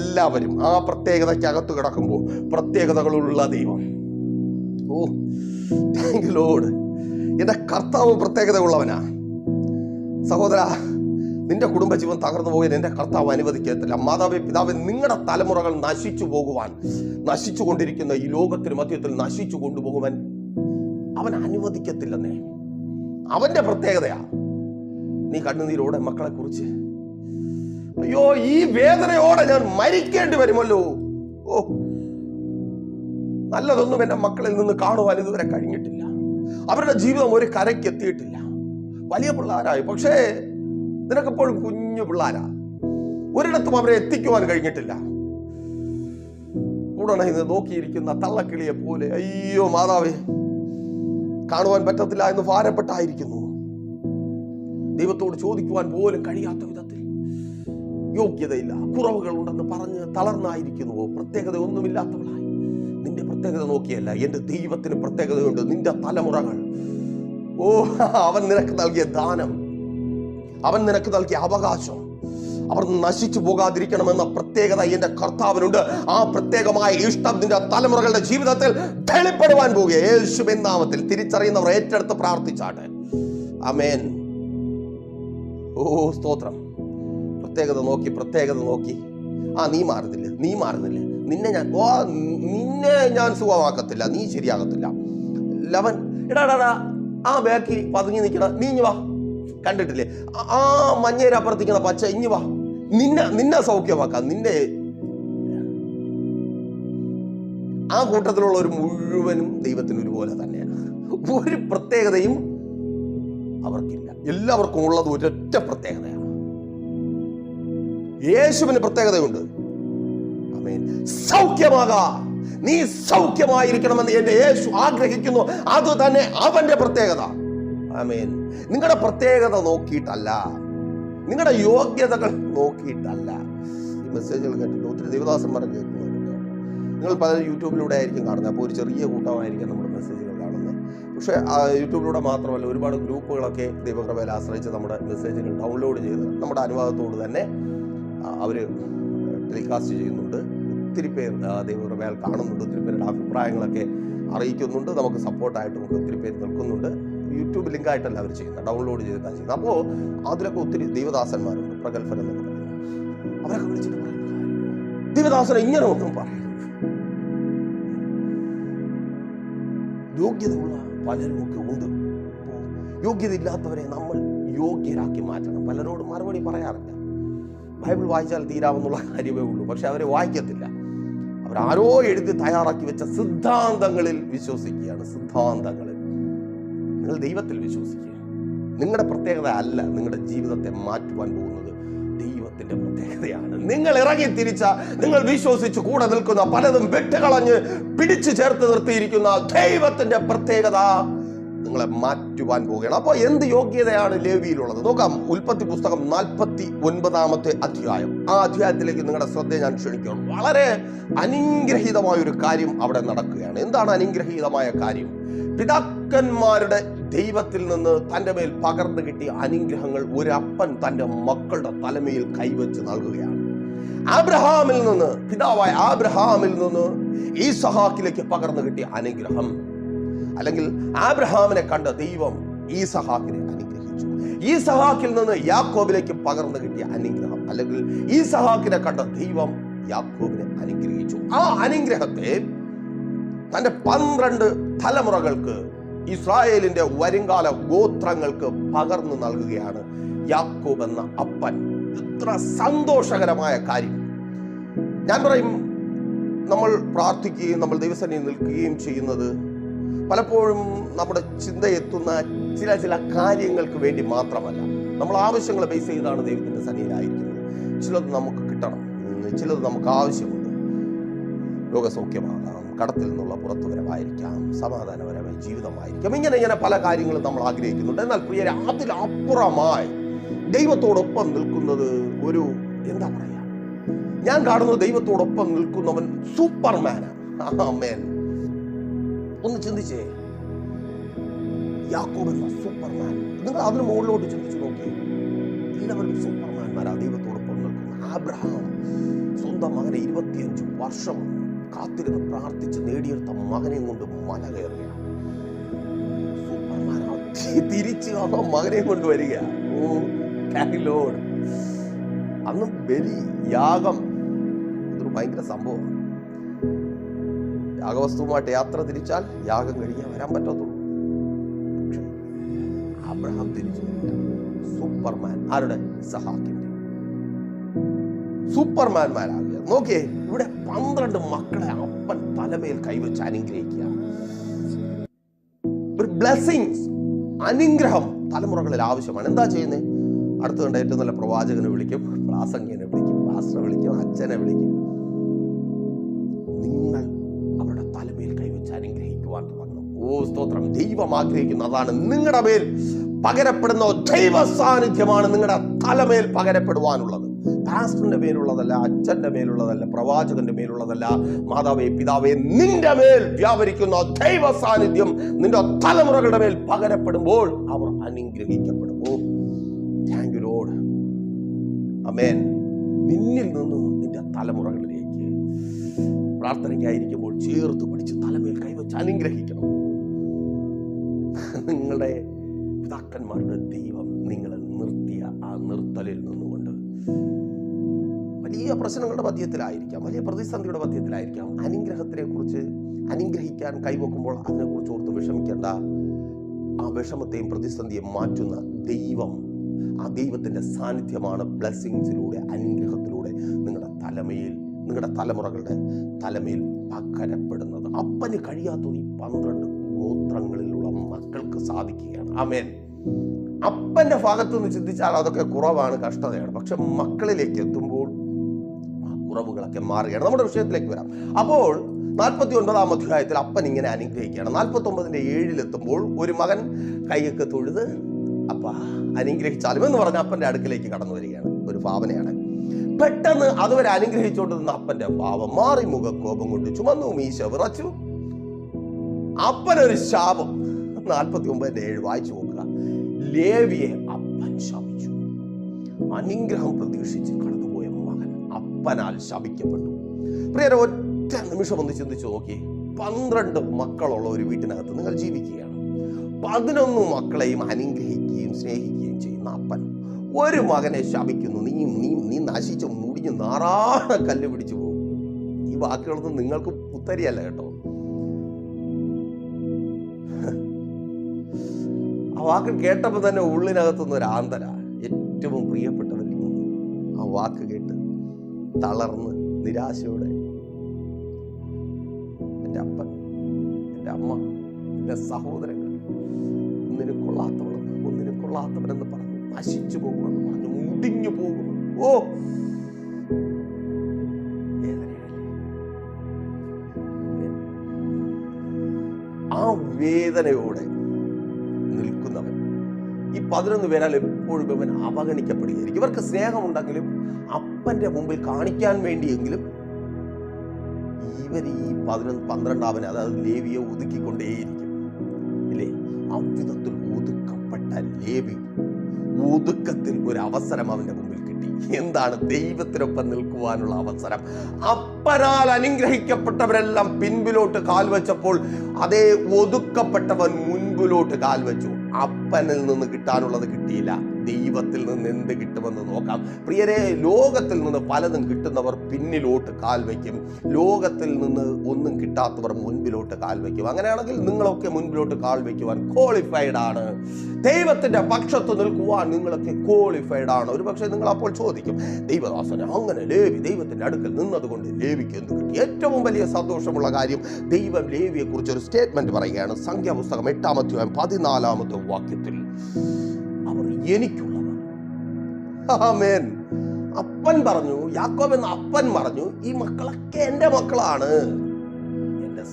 എല്ലാവരും ആ പ്രത്യേകതയ്ക്കകത്ത് കിടക്കുമ്പോൾ പ്രത്യേകതകളുള്ള ദൈവം. ഓ, താങ്ക് യു ലോർഡ്. എന്റെ കർത്താവ് പ്രത്യേകത ഉള്ളവനാ. സഹോദര, നിന്റെ കുടുംബജീവൻ തകർന്നു പോകാൻ എൻ്റെ കർത്താവ് അനുവദിക്കത്തില്ല. മാതാവേ, പിതാവേ, നിങ്ങളുടെ തലമുറകൾ നശിച്ചു പോകുവാൻ, നശിച്ചുകൊണ്ടിരിക്കുന്ന ഈ ലോകത്തിന് മധ്യത്തിൽ നശിച്ചു കൊണ്ടുപോകുവാൻ അവൻ അനുവദിക്കത്തില്ലെന്നേ. അവന്റെ പ്രത്യേകതയാ. നീ കണ്ണുനീരോടെ മക്കളെ കുറിച്ച്, അയ്യോ ഈ വേദനയോടെ ഞാൻ മരിക്കേണ്ടി വരുമല്ലോ ഓ, നല്ലതൊന്നും എൻ്റെ മക്കളിൽ നിന്ന് കാണുവാൻ ഇതുവരെ കഴിഞ്ഞിട്ടില്ല. അവരുടെ ജീവിതം ഒരു കരയ്ക്ക് എത്തിയിട്ടില്ല. വലിയ പിള്ളേരായി, പക്ഷേ നിനക്കെപ്പോഴും കുഞ്ഞു പിള്ളേരാ. ഒരിടത്തും അവരെ എത്തിക്കുവാൻ കഴിഞ്ഞിട്ടില്ല. കൂടണ ഇന്ന് നോക്കിയിരിക്കുന്ന തള്ളക്കിളിയെ പോലെ, അയ്യോ മാതാവേ, കാണുവാൻ പറ്റത്തില്ല എന്ന് ഭാരപ്പെട്ടായിരിക്കുന്നു. ദൈവത്തോട് ചോദിക്കുവാൻ പോലും കഴിയാത്ത വിധത്തിൽ യോഗ്യതയില്ല, കുറവുകൾ ഉണ്ടെന്ന് പറഞ്ഞ് തളർന്നായിരിക്കുന്നുവോ? പ്രത്യേകത ഒന്നുമില്ലാത്തവളായി. നിന്റെ പ്രത്യേകത നോക്കിയല്ല, എന്റെ ദൈവത്തിന് പ്രത്യേകതയുണ്ട്. നിന്റെ തലമുറകൾ, ഓ, അവൻ നിനക്ക് നൽകിയ ദാനം, അവൻ നിനക്ക് നൽകിയ അവകാശം, അവർ നശിച്ചു പോകാതിരിക്കണമെന്ന പ്രത്യേകത എന്റെ കർത്താവിനുണ്ട്. ആ പ്രത്യേകമായ ഇഷ്ടം നിന്റെ തലമുറകളുടെ ജീവിതത്തിൽ വെളിപ്പെടുവാൻ പോകുക. യേശുവിൻ നാമത്തിൽ തിരിച്ചറിയുന്നവർ ഏറ്റെടുത്ത് പ്രാർത്ഥിച്ചാട്ടെ. ആമേൻ. ഓ സ്തോത്രം. പ്രത്യേകത നോക്കി നീ മാറുന്നില്ല, നിന്നെ ഞാൻ സുഖമാക്കത്തില്ല, നീ ശരിയാകത്തില്ല. ലവൻ, എടാ ആ ബാക്കി പതുങ്ങി നിൽക്കണ, നീ ഇഞ്ഞു വാ. കണ്ടിട്ടില്ലേ ആ മഞ്ഞേര അപ്പുറത്തിക്കുന്ന പച്ച, ഇഞ്ഞു വാ, നിന്നെ സൗഖ്യമാക്കാം. നിന്നെ ആ കൂട്ടത്തിലുള്ള ഒരു മുഴുവനും ദൈവത്തിന് ഒരുപോലെ തന്നെയാണ്. ഒരു പ്രത്യേകതയും അവർക്കില്ല. എല്ലാവർക്കും ഉള്ളത് ഒരൊറ്റ പ്രത്യേകതയാണ്. യേശുവിന് പ്രത്യേകതയുണ്ട്. ആമേൻ. സൗഖ്യമാകാം. നീ സൗഖ്യമായിരിക്കണമെന്ന് എന്റെ യേശു ആഗ്രഹിക്കുന്നു. അത് തന്നെ അവന്റെ പ്രത്യേകത. ആമേൻ. നിങ്ങളുടെ പ്രത്യേകത നോക്കിയിട്ടല്ല, നിങ്ങളുടെ യോഗ്യതകൾ നോക്കിയിട്ടല്ല. ഈ മെസ്സേജുകൾ കേട്ടിട്ട് ഒത്തിരി ദേവദാസന്മാരെ കേൾക്കുന്നുണ്ട്. നിങ്ങൾ പലരും യൂട്യൂബിലൂടെ ആയിരിക്കും കാണുന്നത്. അപ്പോൾ ഒരു ചെറിയ കൂട്ടമായിരിക്കും നമ്മുടെ മെസ്സേജുകൾ കാണുന്നത്. പക്ഷേ യൂട്യൂബിലൂടെ മാത്രമല്ല, ഒരുപാട് ഗ്രൂപ്പുകളൊക്കെ ദൈവകൃപയിൽ ആശ്രയിച്ച് നമ്മുടെ മെസ്സേജുകൾ ഡൗൺലോഡ് ചെയ്ത് നമ്മുടെ അനുവാദത്തോട് തന്നെ അവർ ടെലികാസ്റ്റ് ചെയ്യുന്നുണ്ട്. ഒത്തിരി പേർ ദൈവകൃപയാൽ കാണുന്നുണ്ട്. ഒത്തിരി പേരുടെ അഭിപ്രായങ്ങളൊക്കെ അറിയിക്കുന്നുണ്ട്. നമുക്ക് സപ്പോർട്ടായിട്ട് നമുക്ക് ഒത്തിരി പേര് നിൽക്കുന്നുണ്ട്. യൂട്യൂബ് ലിങ്കായിട്ടല്ല അവർ ചെയ്യുന്നത്, ഡൗൺലോഡ് ചെയ്തിട്ടാണ് ചെയ്യുന്നത്. അപ്പോൾ അതിലൊക്കെ ഒത്തിരി ദൈവദാസന്മാരുണ്ട്, പ്രഗത്ഭരെന്നൊക്കെ പറയുന്നത്. അവരൊക്കെ വിളിച്ചിട്ട് പറയുന്നത്, ദൈവദാസനെ ഇങ്ങനെ ഒന്നും പറയരുത്. യോഗ്യതയുള്ള പലരുമൊക്കെ ഉണ്ട്. യോഗ്യത ഇല്ലാത്തവരെ നമ്മൾ യോഗ്യരാക്കി മാറ്റണം. പലരോടും മറുപടി പറയാറില്ല. ബൈബിൾ വായിച്ചാൽ തീരാമെന്നുള്ള കാര്യമേ ഉള്ളൂ. പക്ഷെ അവരെ വായിക്കത്തില്ല. അവരാരോ എഴുതി തയ്യാറാക്കി വെച്ച സിദ്ധാന്തങ്ങളിൽ വിശ്വസിക്കുകയാണ്. സിദ്ധാന്തങ്ങളിൽ. നിങ്ങൾ ദൈവത്തിൽ വിശ്വസിക്കുക. നിങ്ങളുടെ പ്രത്യേകത അല്ല നിങ്ങളുടെ ജീവിതത്തെ മാറ്റുവാൻ പോകുന്നത്, ദൈവത്തിന്റെ പ്രത്യേകതയാണ്. നിങ്ങൾ ഇറങ്ങി തിരിച്ച, നിങ്ങൾ വിശ്വസിച്ച് കൂടെ നിൽക്കുന്ന, പലതും വിട്ടുകളഞ്ഞ് പിടിച്ചു ചേർത്ത് നിർത്തിയിരിക്കുന്ന ദൈവത്തിന്റെ പ്രത്യേകത നിങ്ങളെ മാറ്റുവാൻ പോവുകയാണ്. അപ്പോൾ എന്ത് യോഗ്യതയാണ് ലേവിയിലുള്ളത്? നോക്കാം. ഉൽപ്പത്തി പുസ്തകം 49 അധ്യായം. ആ അധ്യായത്തിലേക്ക് നിങ്ങളുടെ ശ്രദ്ധ ഞാൻ ക്ഷണിക്കണം. വളരെ അനുഗ്രഹീതമായ ഒരു കാര്യം അവിടെ നടക്കുകയാണ്. എന്താണ് അനുഗ്രഹീതമായ കാര്യം? പിതാക്കന്മാരുടെ ദൈവത്തിൽ നിന്ന് തൻ്റെ മേൽ പകർന്നു കിട്ടിയ അനുഗ്രഹങ്ങൾ ഒരപ്പൻ തൻ്റെ മക്കളുടെ തലമേൽ കൈവച്ച് നൽകുകയാണ്. ആബ്രഹാമിൽ നിന്ന്, പിതാവായ ആബ്രഹാമിൽ നിന്ന് ഈസഹാക്കിലേക്ക് പകർന്നു കിട്ടിയ അനുഗ്രഹം, അല്ലെങ്കിൽ ആബ്രഹാമിനെ കണ്ട ദൈവം ഈസഹാക്കിനെ അനുഗ്രഹിച്ചു. ഈസഹാക്കിൽ നിന്ന് യാക്കോബിലേക്ക് പകർന്നു കിട്ടിയ അനുഗ്രഹം, അല്ലെങ്കിൽ ഈസഹാക്കിനെ കണ്ട ദൈവം യാക്കോബിനെ അനുഗ്രഹിച്ചു. ആ അനുഗ്രഹത്തെ തന്റെ 12 തലമുറകൾക്ക്, ഇസ്രായേലിന്റെ വരുംകാല ഗോത്രങ്ങൾക്ക് പകർന്നു നൽകുകയാണ് യാക്കോബ് എന്ന അപ്പൻ. ഇത്ര സന്തോഷകരമായ കാര്യം. ഞാൻ പറയും, നമ്മൾ പ്രാർത്ഥിക്കുകയും നമ്മൾ ദൈവസന്നിധിയിൽ നിൽക്കുകയും ചെയ്യുന്നത് പലപ്പോഴും നമ്മുടെ ചിന്തയെത്തുന്ന ചില കാര്യങ്ങൾക്ക് വേണ്ടി മാത്രമല്ല. നമ്മൾ ആവശ്യങ്ങളെ ബേസ് ചെയ്താണ് ദൈവത്തിന്റെ സന്നിധിയിലായിരിക്കുന്നത്. ചിലത് നമുക്ക് കിട്ടണം, ചിലത് നമുക്ക് ആവശ്യമുണ്ട്. രോഗസൗഖ്യമാകാം, കടത്തിൽ നിന്നുള്ള പുറത്തുവരവായിരിക്കാം, സമാധാനപരമായ ജീവിതമായിരിക്കാം. ഇങ്ങനെ പല കാര്യങ്ങളും നമ്മൾ ആഗ്രഹിക്കുന്നുണ്ട്. എന്നാൽ പ്രിയരെ, അതിലപ്പുറമായി ദൈവത്തോടൊപ്പം നിൽക്കുന്നത് ഒരു, എന്താ പറയാ, ഞാൻ കാണുന്നത് ദൈവത്തോടൊപ്പം നിൽക്കുന്നവൻ സൂപ്പർമാനാണ്. ആമേൻ. ഒന്ന് ചിന്തിച്ചേ, യാക്കോബ് എന്ന സൂപ്പർമാൻ. നിങ്ങൾ അതിന് മുകളിലോട്ട് ചിന്തിച്ചു നോക്കി. എല്ലാവരും സൂപ്പർമാൻമാരാ ദൈവത്തോടൊപ്പം നിൽക്കുന്ന. ആബ്രഹാം സ്വന്തം മകനെ 25 വർഷം കാത്തിരുന്ന് പ്രാർത്ഥിച്ച് നേടിയെടുത്ത മകനെ കൊണ്ട് മല കയറുക. സൂപ്പർമാനാ. തിരിച്ച് ആ മകനെ കൊണ്ട് വരിക. അന്ന് ബലി, യാഗം, ഇതൊരു ഭയങ്കര സംഭവം. യാഗവസ്തുവുമായിട്ട് യാത്ര തിരിച്ചാൽ യാഗം കഴിഞ്ഞാൽ വരാൻ പറ്റത്തുള്ളൂ. പക്ഷെ അബ്രഹാം തിരിച്ചു വരിക. സൂപ്പർമാൻ. ആരുടെ? ഇസഹാക്കിന്റെ. സൂപ്പർമാൻമാരാകുക. നോക്കിയേ, ഇവിടെ 12 മക്കളെ അപ്പൻ തലമേൽ കൈവച്ച് അനുഗ്രഹിക്കുക. ഒരു ബ്ലെസ്സിങ്സ്, അനുഗ്രഹം തലമുറകളിൽ ആവശ്യമാണ്. എന്താ ചെയ്യുന്നത്? അടുത്ത് കണ്ട ഏറ്റവും നല്ല പ്രവാചകനെ വിളിക്കും, പ്രാസംഗികനെ വിളിക്കും, പാസ്റ്ററെ വിളിക്കും, അച്ഛനെ വിളിക്കും. നിങ്ങൾ അവരുടെ തലമേൽ കൈവച്ച് അനുഗ്രഹിക്കുവാൻ തുടങ്ങണം. ഓ സ്തോത്രം! ദൈവം ആഗ്രഹിക്കുന്നു അതാണ്. നിങ്ങളുടെ മേൽ പകരപ്പെടുന്ന ദൈവ സാന്നിധ്യമാണ് നിങ്ങളുടെ തലമേൽ പകരപ്പെടുവാനുള്ളത്. പാസ്റ്ററിന്റെ മേലുള്ളതല്ല, അച്ഛന്റെ മേലുള്ളതല്ല, പ്രവാചകന്റെ മേലുള്ളതല്ല. മാതാവേ, പിതാവേ, നിന്റെ മേൽ വ്യാപരിക്കുന്ന ദൈവ സാന്നിധ്യം നിന്റെ തലമുറകളുടെ മേൽ പകരപ്പെടുമ്പോൾ അവർ അനുഗ്രഹിക്കപ്പെടും. ഓ താങ്ക് യു ലോർഡ്. ആമേൻ. നിന്നിൽ നിന്നും നിന്റെ തലമുറകളിലേക്ക് പ്രാർത്ഥനയ്ക്കായിരിക്കുമ്പോൾ ചേർത്ത് പിടിച്ച് തലമേൽ കൈവച്ച് അനുഗ്രഹിക്കണം. നിങ്ങളുടെ പിതാക്കന്മാരുടെ ദൈവം നിങ്ങളെ നിർത്തിയ ആ നിർത്തലിൽ നിന്നുകൊണ്ട് വലിയ പ്രശ്നങ്ങളുടെ മധ്യത്തിലായിരിക്കാം, വലിയ പ്രതിസന്ധിയുടെ മധ്യത്തിലായിരിക്കാം. അനുഗ്രഹത്തിനെ കുറിച്ച്, അനുഗ്രഹിക്കാൻ കൈവെക്കുമ്പോൾ അതിനെക്കുറിച്ച് ഓർത്ത് വിഷമിക്കേണ്ട. ആ വിഷമത്തെയും പ്രതിസന്ധിയും മാറ്റുന്ന ദൈവം, ആ ദൈവത്തിന്റെ സാന്നിധ്യമാണ് ബ്ലെസ്സിങ്സിലൂടെ, അനുഗ്രഹത്തിലൂടെ നിങ്ങളുടെ തലമുറകളുടെ തലമേൽ പകരപ്പെടുന്നത്. അപ്പന് കഴിയാത്തത് ഈ 12 ഗോത്രങ്ങളിലുള്ള മക്കൾക്ക് സാധിക്കുകയാണ്. ആമേൻ. അപ്പന്റെ ഭാഗത്തു നിന്ന് ചിന്തിച്ചാൽ അതൊക്കെ കുറവാണ്, കഷ്ടതയാണ്. പക്ഷെ മക്കളിലേക്ക് എത്തുമ്പോൾ ആ കുറവുകളൊക്കെ മാറുകയാണ്. നമ്മുടെ വിഷയത്തിലേക്ക് വരാം. അപ്പോൾ 49-ാം അധ്യായത്തിൽ അപ്പൻ ഇങ്ങനെ അനുഗ്രഹിക്കുകയാണ്. 49-7 ഒരു മകൻ കൈയൊക്കെ തൊഴുത് അപ്പ അനുഗ്രഹിച്ചാലും എന്ന് പറഞ്ഞ അപ്പന്റെ അടുക്കിലേക്ക് കടന്നു വരികയാണ്. ഒരു ഭാവനയാണ്. പെട്ടെന്ന് അതുവരെ അനുഗ്രഹിച്ചുകൊണ്ടിരുന്ന അപ്പന്റെ ഭാവം മാറി. മുഖക്കോപം കൊണ്ട് ചുമന്നു, മീശ വിറച്ചു. അപ്പനൊരു ശാപം. 49-7 വായിച്ചു നോക്കുക. ലേവിയെ അപ്പൻ ശപിച്ചു. അനുഗ്രഹം പ്രതീക്ഷിച്ച് കടന്നുപോയ മകൻ അപ്പനാൽ ശപിക്കപ്പെട്ടു. പ്രിയരെ, ഒറ്റ നിമിഷം ഒന്ന് ചിന്തിച്ചു നോക്കി. 12 മക്കളുള്ള ഒരു വീട്ടിനകത്ത് നിങ്ങൾ ജീവിക്കുകയാണ്. 11 മക്കളെയും അനുഗ്രഹിക്കുകയും സ്നേഹിക്കുകയും ചെയ്യുന്ന അപ്പൻ ഒരു മകനെ ശപിക്കുന്നു. നീ നശിച്ചു മുടിഞ്ഞു നാറാണ കല്ല് പിടിച്ചു പോകും. ഈ വാക്കുകളൊന്നും നിങ്ങൾക്ക് പുത്തരിയല്ല കേട്ടോ. ആ വാക്ക് കേട്ടപ്പോൾ തന്നെ ഉള്ളിനകത്തുനിന്ന് ഒരു ആന്തര. ഏറ്റവും പ്രിയപ്പെട്ടവരിൽ നിന്ന് ആ വാക്ക് കേട്ട് തളർന്ന് നിരാശയോടെ എൻ്റെ അപ്പൻ, എൻ്റെ അമ്മ, എൻ്റെ സഹോദരങ്ങൾ ഒന്നിനും കൊള്ളാത്തവനെന്ന് പറഞ്ഞു, നശിച്ചു പോകുമെന്ന് പറഞ്ഞു, മുടിഞ്ഞു പോകുമെന്ന്. ഓ ആ വേദനയോടെ നിൽക്കുന്നവൻ ഈ 11 പേരാൽ എപ്പോഴും ഇവൻ അവഗണിക്കപ്പെടുകയായിരിക്കും. ഇവർക്ക് സ്നേഹമുണ്ടെങ്കിലും അപ്പന്റെ മുമ്പിൽ കാണിക്കാൻ വേണ്ടിയെങ്കിലും ഇവർ ഈ 12-ാമനെ, അതായത് ലേവിയെ ഒതുക്കിക്കൊണ്ടേയിരിക്കും. ഇല്ലേ? അവിധത്തിൽ ഒതുക്കപ്പെട്ട ലേവി ഒതുക്കത്തിൽ ഒരു അവസരം അവന്റെ മുമ്പിൽ കിട്ടി. എന്താണ്? ദൈവത്തിനൊപ്പം നിൽക്കുവാനുള്ള അവസരം. അപ്പനാൽ അനുഗ്രഹിക്കപ്പെട്ടവരെല്ലാം പിൻപിലോട്ട് കാൽവെച്ചപ്പോൾ അതേ ഒതുക്കപ്പെട്ടവൻ മുൻപിലോട്ട് കാൽവെച്ചു. അപ്പനിൽ നിന്ന് കിട്ടാനുള്ളത് കിട്ടിയില്ല. ദൈവത്തിൽ നിന്ന് എന്ത് കിട്ടുമെന്ന് നോക്കാം. പ്രിയരെ, ലോകത്തിൽ നിന്ന് പലതും കിട്ടുന്നവർ പിന്നിലോട്ട് കാൽവെക്കും. ലോകത്തിൽ നിന്ന് ഒന്നും കിട്ടാത്തവർ മുൻപിലോട്ട് കാൽവെക്കും. അങ്ങനെയാണെങ്കിൽ നിങ്ങളൊക്കെ മുൻപിലോട്ട് കാൽവെക്കുവാൻ ക്വാളിഫൈഡ് ആണ്. ദൈവത്തിന്റെ പക്ഷത്ത് നിൽക്കുവാൻ നിങ്ങളൊക്കെ ക്വാളിഫൈഡ് ആണ്. ഒരു പക്ഷേ നിങ്ങൾ അപ്പോൾ ചോദിക്കും, ദൈവദാസനെ, അങ്ങനെ ലേവി ദൈവത്തിന്റെ അടുക്കൽ നിന്നതുകൊണ്ട് ലേവിക്ക് എന്ത് കിട്ടി? ഏറ്റവും വലിയ സന്തോഷമുള്ള കാര്യം, ദൈവം ലേവിയെ കുറിച്ച് ഒരു സ്റ്റേറ്റ്മെന്റ് പറയുകയാണ്. സംഖ്യാപുസ്തകം 8-ാം അധ്യായം 14-ാമത്തെ വാക്യത്തിൽ, അവർ എനിക്കുള്ളവർ. ആമേൻ. അപ്പൻ പറഞ്ഞു, യാക്കോബ് എന്ന അപ്പൻ പറഞ്ഞു, ഈ മക്കളൊക്കെ എൻ്റെ മക്കളാണ്, എൻ്റെ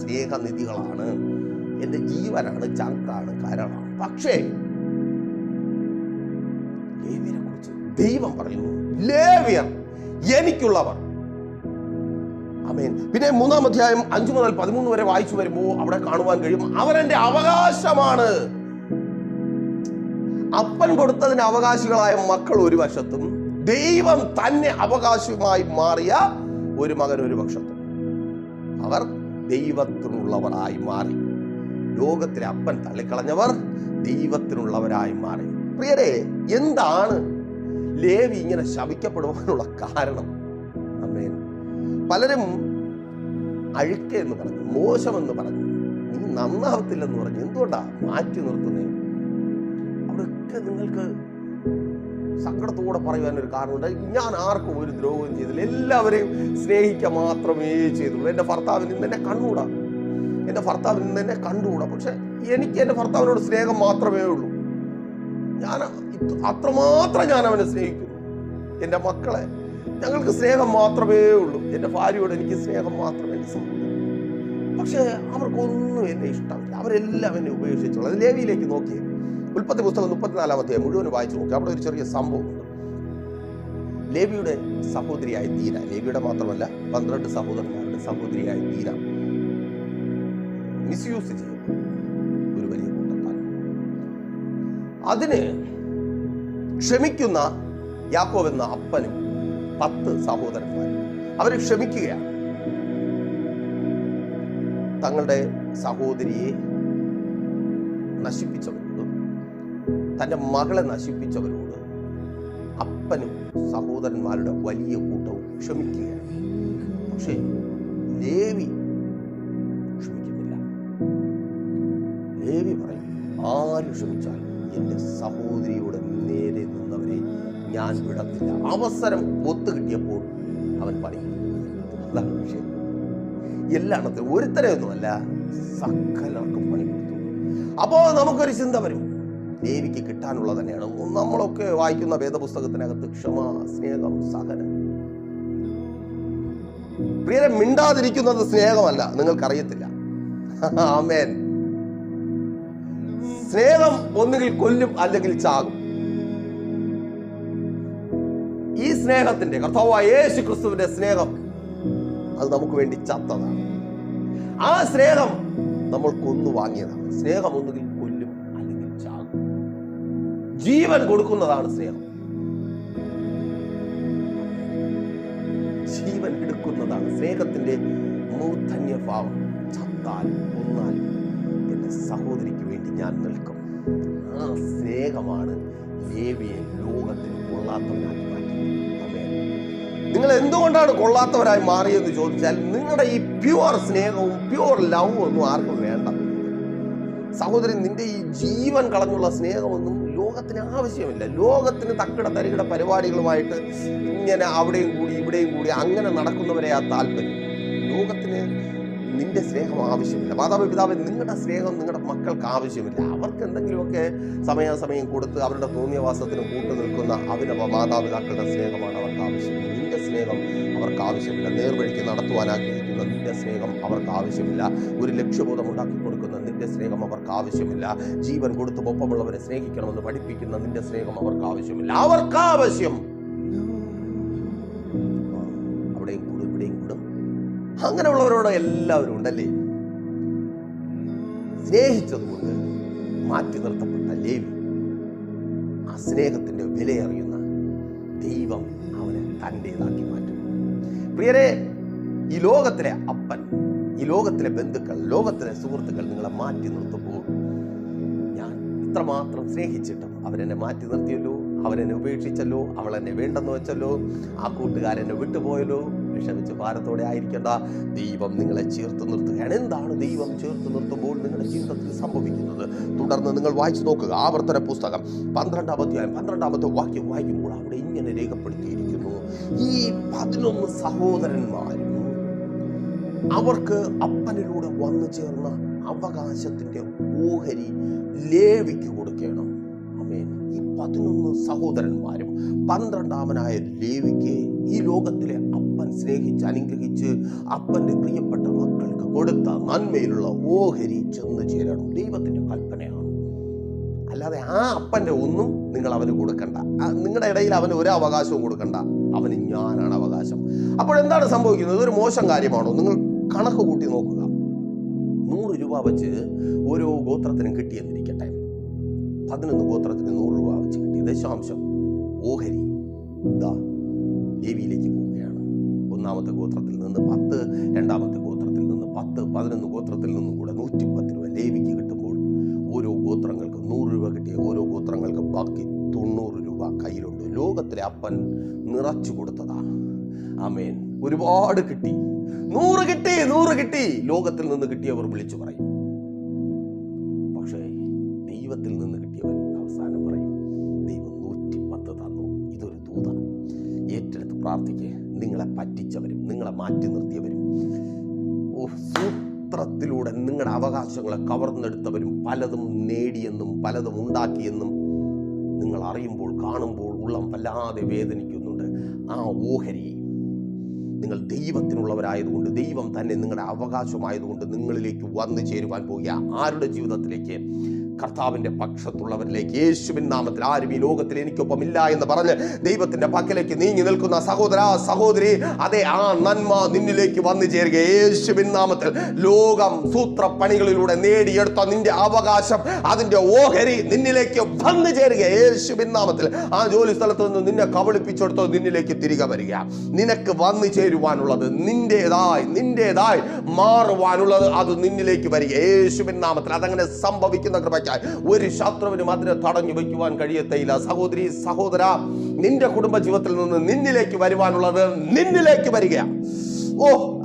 സ്നേഹനിധികളാണ്, എൻ്റെ ജീവനാണ്, ചങ്കാണ്, കരളാണ്. പക്ഷേ ലേവ്യരെ കുറിച്ച് ദൈവം പറയുന്നു, ലേവ്യർ എനിക്കുള്ളവർ. ആമേൻ. പിന്നെ 3-ാം അധ്യായം 5 മുതൽ 13 വരെ വായിച്ചു വരുമ്പോൾ അവിടെ കാണുവാൻ കഴിയും, അവരെന്റെ അവകാശമാണ്. അപ്പൻ കൊടുത്തതിന് അവകാശികളായ മക്കൾ ഒരു വശത്തും, ദൈവം തന്നെ അവകാശമായി മാറിയ ഒരു മകൻ ഒരു പക്ഷത്തും. അവർ ദൈവത്തിനുള്ളവരായി മാറി. ലോകത്തിലെ അപ്പൻ തള്ളിക്കളഞ്ഞവർ ദൈവത്തിനുള്ളവരായി മാറി. പ്രിയരെ, എന്താണ് ലേവി ഇങ്ങനെ ശപിക്കപ്പെടുവാനുള്ള കാരണം? ആമേൻ. പലരും അഴുക്കെന്ന് പറഞ്ഞു, മോശമെന്ന് പറഞ്ഞു, നീ നന്നാവത്തില്ലെന്ന് പറഞ്ഞു. എന്തുകൊണ്ടാ മാറ്റി നിർത്തുന്നേ? അവിടെയൊക്കെ നിങ്ങൾക്ക് സങ്കടത്തോടെ പറയുവാനൊരു കാരണമുണ്ട്. ഞാൻ ആർക്കും ഒരു ദ്രോഹവും ചെയ്തില്ല, എല്ലാവരെയും സ്നേഹിക്കുക മാത്രമേ ചെയ്തുള്ളൂ. എൻ്റെ ഭർത്താവിന് ഇന്ന് എന്നെ കണ്ടുകൂടാ, പക്ഷെ എനിക്ക് എൻ്റെ ഭർത്താവിനോട് സ്നേഹം മാത്രമേ ഉള്ളൂ. ഞാൻ അത്രമാത്രം ഞാൻ അവനെ സ്നേഹിക്കുന്നു. എൻ്റെ മക്കളെ ഞങ്ങൾക്ക് സ്നേഹം മാത്രമേ ഉള്ളൂ. എൻ്റെ ഭാര്യയോട് എനിക്ക് സ്നേഹം മാത്രമേ. എൻ്റെ സഹോദരൻ പക്ഷെ അവർക്കൊന്നും എന്നെ ഇഷ്ടമില്ല, അവരെല്ലാം എന്നെ ഉപേക്ഷിച്ചോളൂ. അത് ലേവിയിലേക്ക് നോക്കിയേ, ഉൽപ്പത്തി പുസ്തകം 34-ാം അധ്യായം മുഴുവൻ വായിച്ചു നോക്കി. അവിടെ ഒരു ചെറിയ സംഭവമുണ്ട്. ലേവിയുടെ സഹോദരിയായ ദീന, ലേവിയുടെ മാത്രമല്ല 12 സഹോദരന്മാരുടെ സഹോദരിയായ ദീന മിസ്യൂസ് ചെയ്യും ഒരു വലിയ കൂട്ടത്താൽ. അതിന് ക്ഷമിക്കുന്ന യാക്കോബ് എന്ന അപ്പനും 10 സഹോദരന്മാരും അവരെ ക്ഷമിക്കുകയാണ്. തങ്ങളുടെ സഹോദരിയെ നശിപ്പിച്ചവരോട്, തൻ്റെ മകളെ നശിപ്പിച്ചവരോട് അപ്പനും സഹോദരന്മാരുടെ വലിയ കൂട്ടവും ക്ഷമിക്കുകയാണ്. പക്ഷേ ലേവി ക്ഷമിക്കുന്നില്ല. ലേവി പറയും, ആര് ക്ഷമിച്ചാലും എൻ്റെ സഹോദരിയുടെ നേരെ നിന്നവരെ ഞാൻ വിടത്തില്ല. അവസരം ഒത്തു കിട്ടിയപ്പോൾ അവൻ പറയും. അതാണ് വിഷയം. എല്ലായിടത്തും ഒരുത്തരെയൊന്നുമല്ല, സകലർക്കും പണി കൊടുത്തു. അപ്പോൾ നമുക്കൊരു ചിന്ത വരും, ലേവിക്ക് കിട്ടാനുള്ളത് തന്നെയാണ്. നമ്മളൊക്കെ വായിക്കുന്ന വേദപുസ്തകത്തിനകത്ത് ക്ഷമ, സ്നേഹം, സഹനം. പ്രിയരെ, മിണ്ടാതിരിക്കുന്നത് സ്നേഹമല്ല, നിങ്ങൾക്കറിയത്തില്ല. ആമേൻ. സ്നേഹം ഒന്നുകിൽ കൊല്ലും അല്ലെങ്കിൽ ചാകും. ഈ സ്നേഹത്തിന്റെ, കർത്താവായ യേശു ക്രിസ്തുവിന്റെ സ്നേഹം, അത് നമുക്ക് വേണ്ടി ചത്തതാണ്. ആ സ്നേഹം നമ്മൾ കൊന്നു വാങ്ങിയതാണ്. സ്നേഹം ഒന്നുകിൽ കൊല്ലും അല്ലെങ്കിൽ ചാകും. ജീവൻ കൊടുക്കുന്നതാണ് സ്നേഹം. ജീവൻ എടുക്കുന്നതാണ് സ്നേഹത്തിന്റെ മൂർധന്യഭാവം. ചത്താൽ കൊന്നാൽ എൻ്റെ സഹോദരിക്ക് വേണ്ടി ഞാൻ നിൽക്കും. ആ സ്നേഹമാണ് ലേവിയെ ലോകത്തിന് കൊള്ളാത്തവനാക്കി മാറ്റിയത്. നിങ്ങൾ എന്തുകൊണ്ടാണ് കൊള്ളാത്തവരായി മാറിയെന്ന് ചോദിച്ചാൽ, നിങ്ങളുടെ ഈ പ്യുവർ സ്നേഹവും പ്യുവർ ലവും ഒന്നും ആർക്കും വേണ്ട. സഹോദരി, നിന്റെ ഈ ജീവൻ കളഞ്ഞുള്ള സ്നേഹമൊന്നും ലോകത്തിന് ആവശ്യമില്ല. ലോകത്തിന് തക്കിട തരികിട പരിപാടികളുമായിട്ട് ഇങ്ങനെ അവിടെയും കൂടി ഇവിടെയും കൂടി അങ്ങനെ നടക്കുന്നവരെ ആ താല്പര്യം. ലോകത്തിന് നിന്റെ സ്നേഹം ആവശ്യമില്ല. മാതാപിതാവ്, നിങ്ങളുടെ സ്നേഹം നിങ്ങളുടെ മക്കൾക്ക് ആവശ്യമില്ല. അവർക്ക് എന്തെങ്കിലുമൊക്കെ സമയാസമയം കൊടുത്ത് അവരുടെ തോന്നിയവാസത്തിന് കൂട്ടു നിൽക്കുന്ന അഭിനവ മാതാപിതാക്കളുടെ സ്നേഹമാണ് അവർക്ക് ആവശ്യമില്ല. നിന്റെ സ്നേഹം അവർക്ക് ആവശ്യമില്ല. നേർവഴിക്ക് നടത്തുവാൻ ആഗ്രഹിക്കുന്ന നിന്റെ സ്നേഹം അവർക്ക് ആവശ്യമില്ല. ഒരു ലക്ഷ്യബോധം ഉണ്ടാക്കി കൊടുക്കുന്ന നിന്റെ സ്നേഹം അവർക്ക് ആവശ്യമില്ല. ജീവൻ കൊടുത്ത് ഒപ്പമുള്ളവരെ സ്നേഹിക്കണമെന്ന് പഠിപ്പിക്കുന്ന നിന്റെ സ്നേഹം അവർക്ക് ആവശ്യമില്ല. അവർക്ക് ആവശ്യം അവിടെയും കൂടും ഇവിടെയും കൂടും. അങ്ങനെയുള്ളവരോട് എല്ലാവരും ഉണ്ടല്ലേ. സ്നേഹിച്ചതുകൊണ്ട് മാറ്റി നിർത്തപ്പെട്ട ലേവി, ആ സ്നേഹത്തിന്റെ വിലയറിയുന്ന ദൈവം അവനെ തൻ്റെതാക്കി മാറ്റും. പ്രിയരെ, ഈ ലോകത്തിലെ അപ്പൻ, ഈ ലോകത്തിലെ ബന്ധുക്കൾ, ലോകത്തിലെ സുഹൃത്തുക്കൾ നിങ്ങളെ മാറ്റി നിർത്തുമ്പോൾ, ഞാൻ ഇത്രമാത്രം സ്നേഹിച്ചിട്ടും അവരെന്നെ മാറ്റി നിർത്തിയല്ലോ, അവരെന്നെ ഉപേക്ഷിച്ചല്ലോ, അവളെന്നെ വേണ്ടെന്ന് വെച്ചല്ലോ, ആ കൂട്ടുകാരെന്നെ വിട്ടുപോയല്ലോ, വിഷമിച്ച് ഭാരത്തോടെ ആയിരിക്കേണ്ട. ദൈവം നിങ്ങളെ ചേർത്ത് നിർത്തുകയാണ്. എന്താണ് ദൈവം ചേർത്ത് നിർത്തുമ്പോൾ നിങ്ങളുടെ ജീവിതത്തിൽ സംഭവിക്കുന്നത്? തുടർന്ന് നിങ്ങൾ വായിച്ചു നോക്കുക. ആവർത്തന പുസ്തകം 12-ാം അധ്യായം 12-ാമത്തെ വാക്യം വായിക്കുമ്പോൾ അവിടെ ഇങ്ങനെ രേഖപ്പെടുത്തിയിരിക്കുന്നു, ഈ 11 സഹോദരന്മാരും അവർക്ക് അപ്പനിലൂടെ വന്നു ചേർന്ന അവകാശത്തിന്റെ ഓഹരി ലേവിക്ക് കൊടുക്കണം. ആമേൻ. ഈ 11 സഹോദരന്മാരും 12-ാമനായ ലേവിക്ക് ഈ ലോകത്തിലെ അപ്പൻ സ്നേഹിച്ച് അനുഗ്രഹിച്ച് അപ്പന്റെ പ്രിയപ്പെട്ട മക്കൾക്ക് കൊടുത്ത നന്മയിലുള്ള ഓഹരി ചെന്ന് ചേരണം. ദൈവത്തിന്റെ കൽപ്പനയാണ്. അല്ലാതെ ആ അപ്പന്റെ ഒന്നും നിങ്ങൾ അവന് കൊടുക്കണ്ട. നിങ്ങളുടെ ഇടയിൽ അവന് ഒരു അവകാശവും കൊടുക്കണ്ട. അവന് ഞാനാണ് അവകാശം. അപ്പോഴെന്താണ് സംഭവിക്കുന്നത്? ഇതൊരു മോശം കാര്യമാണോ? നിങ്ങൾ കണക്ക് കൂട്ടി നോക്കുക. 100 രൂപ വെച്ച് ഓരോ ഗോത്രത്തിനും കിട്ടിയെന്നിരിക്കട്ടെ. 11 ഗോത്രത്തിന് 100 രൂപ വെച്ച് കിട്ടി. ദശാംശം ഓഹരി ലേവിയിലേക്ക് പോവുകയാണ്. 1-ാമത്തെ ഗോത്രത്തിൽ നിന്ന് 10, 2-ാമത്തെ ഗോത്രത്തിൽ നിന്ന് 10, 11 ഗോത്രത്തിൽ നിന്നും കൂടെ 110 രൂപ ലേവിക്ക് കിട്ടുമ്പോൾ ഓരോ ഗോത്രങ്ങൾക്ക് 100 രൂപ കിട്ടിയ ഓരോ ഗോത്രങ്ങൾക്ക് ബാക്കി 90 രൂപ കയ്യിലുണ്ട്. ലോകത്തിലെ അപ്പൻ നിറച്ചു കൊടുത്തതാണ്. ആമേൻ. ഒരുപാട് കിട്ടി. 100 കിട്ടി, 100 കിട്ടി. ലോകത്തിൽ നിന്ന് കിട്ടിയവർ വിളിച്ചു പറയും. പക്ഷേ ദൈവത്തിൽ നിന്ന് കിട്ടിയവൻ അവസാനം പറയും, ദൈവം 110 തന്നു. പ്രാർത്ഥിക്കുക. നിങ്ങളെ പറ്റിച്ചവരും നിങ്ങളെ മാറ്റി നിർത്തിയവരും സൂത്രത്തിലൂടെ നിങ്ങളുടെ അവകാശങ്ങളെ കവർന്നെടുത്തവരും പലതും നേടിയെന്നും പലതും ഉണ്ടാക്കിയെന്നും നിങ്ങൾ അറിയുമ്പോൾ കാണുമ്പോൾ ഉള്ളം വല്ലാതെ വേദനിക്കുന്നുണ്ട്. ആ ഓഹരി നിങ്ങൾ ദൈവത്തിനുള്ളവരായതുകൊണ്ട്, ദൈവം തന്നെ നിങ്ങളുടെ അവകാശമായതുകൊണ്ട് നിങ്ങളിലേക്ക് വന്നു ചേരുവാൻ പോകുക. ആരുടെ ജീവിതത്തിലേക്ക്? കർത്താവിൻ്റെ പക്ഷത്തുള്ളവരിലേക്ക്. യേശുവിൻ നാമത്തിൽ. ആരും ഈ ലോകത്തിൽ എനിക്കൊപ്പമില്ല എന്ന് പറഞ്ഞ് ദൈവത്തിൻ്റെ പക്കലേക്ക് നീങ്ങി നിൽക്കുന്ന സഹോദര സഹോദരി, അതെ, ആ നന്മ നിന്നിലേക്ക് വന്നു ചേരുക യേശുവിൻ നാമത്തിൽ. ലോകം സൂത്രപ്പണികളിലൂടെ നേടിയെടുത്ത നിന്റെ അവകാശം, അതിൻ്റെ ഓഹരി നിന്നിലേക്ക് വന്നു ചേരുക യേശുവിൻ നാമത്തിൽ. ആ ജോലി സ്ഥലത്ത് നിന്ന് നിന്നെ കബളിപ്പിച്ചെടുത്തത് നിന്നിലേക്ക് തിരികെ വരിക. നിനക്ക് വന്നു ചേരുവാനുള്ളത്, നിന്റേതായി മാറുവാനുള്ളത്, അത് നിന്നിലേക്ക് വരിക യേശുവിൻ നാമത്തിൽ. അതങ്ങനെ സംഭവിക്കുന്ന കൃപ ഒരു ശത്രുവിനും അതിനെ തടഞ്ഞു വയ്ക്കുവാൻ കഴിയത്തില്ല. സഹോദരി സഹോദര, നിന്റെ കുടുംബ ജീവിതത്തിൽ നിന്ന് നിന്നിലേക്ക് വരുവാനുള്ളത് നിന്നിലേക്ക് വരിക.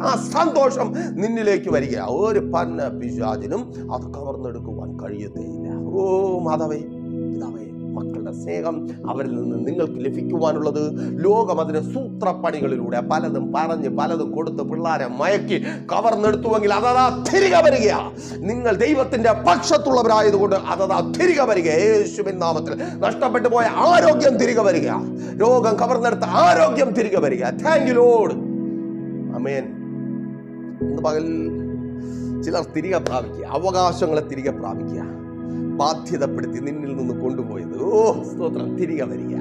ആ സന്തോഷം നിന്നിലേക്ക് വരിക. ഒരു പന്ന പിശാചിനും അത് കവർന്നെടുക്കുവാൻ കഴിയത്തേയില്ല. മാതാവേ, പിതാവേ, മക്കളുടെ സ്നേഹം അവരിൽ നിന്ന് നിങ്ങൾക്ക് ലഭിക്കുവാനുള്ളത്, ലോകം അതിന് സൂത്രപ്പണികളിലൂടെ പലതും പറഞ്ഞ് പലതും കൊടുത്ത് പിള്ളാരെ മയക്കി കവർന്നെടുത്തുവെങ്കിൽ അതതാ തിരികെ വരിക. നിങ്ങൾ ദൈവത്തിന്റെ പക്ഷത്തുള്ളവരായതുകൊണ്ട് അതതാ തിരികെ വരിക യേശുവിൻ നാമത്തിൽ. നഷ്ടപ്പെട്ടു പോയ ആരോഗ്യം തിരികെ വരിക. രോഗം കവർന്നെടുത്ത ആരോഗ്യം തിരികെ വരിക. Thank you lord. ആമേൻ. ഇന്ന് പകൽ ചിലർ തിരികെ പ്രാപിക്കുക, അവകാശങ്ങളെ തിരികെ പ്രാപിക്കുക. ബാധ്യതപ്പെടുത്തി നിന്നിൽ നിന്ന് കൊണ്ടുപോയത് സ്തോത്രം തിരികെ വരിക.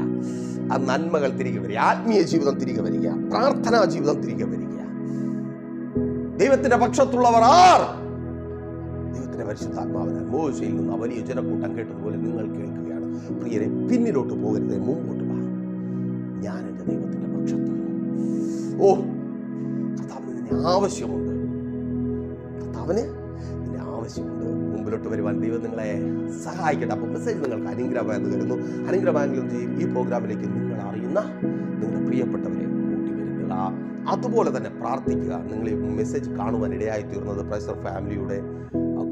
ആ നന്മകൾ തിരികെ വരിക. ആത്മീയ ജീവിതം തിരികെ വരിക. പ്രാർത്ഥനാ ജീവിതം തിരികെ വരിക. ദൈവത്തിന്റെ പക്ഷത്തുള്ളവർ ആർ? ദൈവത്തിന്റെ പരിശുദ്ധാത്മാവിനാൽ മോശയിൽ നിന്ന് വലിയ ജനക്കൂട്ടം കേട്ടതുപോലെ നിങ്ങൾ കേൾക്കുകയാണ്. പ്രിയരെ, പിന്നിലോട്ട് പോകരുത്, മുമ്പോട്ട് വാ. ഞാൻ എൻ്റെ ദൈവത്തിന്റെ പക്ഷത്ത്. കർത്താവിന് നിന്നെ ആവശ്യമുണ്ട്. കർത്താവിന് നിന്നെ ആവശ്യമുണ്ട്. മുമ്പിലോട്ട് വരുവാൻ ദൈവം നിങ്ങളെ സഹായിക്കട്ടെ. അപ്പോൾ മെസ്സേജ് നിങ്ങൾക്ക് അനുഗ്രഹമായെന്ന് കരുതുന്നു. അനുഗ്രഹമായെങ്കിലും ചെയ്യും. ഈ പ്രോഗ്രാമിലേക്ക് നിങ്ങൾ അറിയുന്ന നിങ്ങളുടെ പ്രിയപ്പെട്ടവരെ കൂട്ടി വരുത്തുക. അതുപോലെ തന്നെ പ്രാർത്ഥിക്കുക. നിങ്ങൾ ഈ മെസ്സേജ് കാണുവാൻ ഇടയായി തീർന്നത് പ്രൈസർ ഫാമിലിയുടെ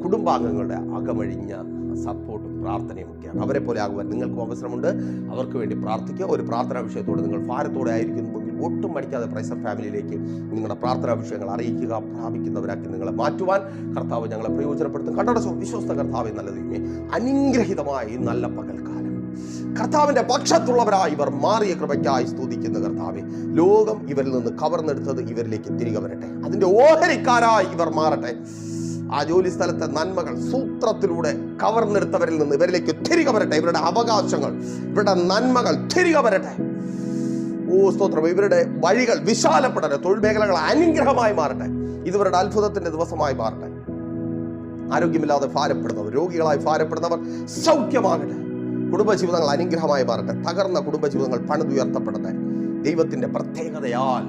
കുടുംബാംഗങ്ങളുടെ അകമഴിഞ്ഞ സപ്പോർട്ടും പ്രാർത്ഥനയും ഒക്കെയാണ്. അവരെ പോലെ ആകുവാൻ നിങ്ങൾക്കും അവസരമുണ്ട്. അവർക്ക് വേണ്ടി പ്രാർത്ഥിക്കുക. ഒരു പ്രാർത്ഥനാ വിഷയത്തോടെ നിങ്ങൾ ഭാരത്തോടെ ആയിരിക്കുന്നുവെങ്കിൽ ഒട്ടും മടിക്കാതെ പ്രൈസർ ഫാമിലിയിലേക്ക് നിങ്ങളുടെ പ്രാർത്ഥനാ വിഷയങ്ങൾ അറിയിക്കുക. പ്രാപിക്കുന്നവരാക്കി നിങ്ങളെ മാറ്റുവാൻ കർത്താവ് ഞങ്ങളെ പ്രയോജനപ്പെടുത്തും. കണ്ടടച്ചോ വിശ്വസ്ത കർത്താവെ, നല്ല ദൈവമേ, അനുഗ്രഹിതമായി നല്ല പകൽക്കാലം കർത്താവിന്റെ പക്ഷത്തുള്ളവരായി ഇവർ മാറിയ കൃപയ്ക്കായി സ്തുതിക്കുന്ന കർത്താവെ, ലോകം ഇവരിൽ നിന്ന് കവർന്നെടുത്തത് ഇവരിലേക്ക് തിരികെ വരട്ടെ. അതിന്റെ ഓഹരിക്കാരായി ഇവർ മാറട്ടെ. ആ ജോലി സ്ഥലത്തെ നന്മകൾ സൂത്രത്തിലൂടെ കവർന്നെടുത്തവരിൽ നിന്ന് ഇവരിലേക്ക് തിരികെ വരട്ടെ. ഇവരുടെ അവകാശങ്ങൾ, ഇവരുടെ നന്മകൾ തിരികെ വരട്ടെ. സ്തോത്രം. ഇവരുടെ വഴികൾ വിശാലപ്പെടട്ടെ. തൊഴിൽ മേഖലകൾ അനുഗ്രഹമായി മാറട്ടെ. ഇതുവരുടെ അത്ഭുതത്തിന്റെ ദിവസമായി മാറട്ടെ. ആരോഗ്യമില്ലാതെ ഭാരപ്പെടുന്നവർ, രോഗികളായി ഭാരപ്പെടുന്നവർ സൗഖ്യമാകട്ടെ. കുടുംബജീവിതങ്ങൾ അനുഗ്രഹമായി മാറട്ടെ. തകർന്ന കുടുംബജീവിതങ്ങൾ പണിതുയർത്തപ്പെടട്ടെ. ദൈവത്തിന്റെ പ്രത്യേകതയാൽ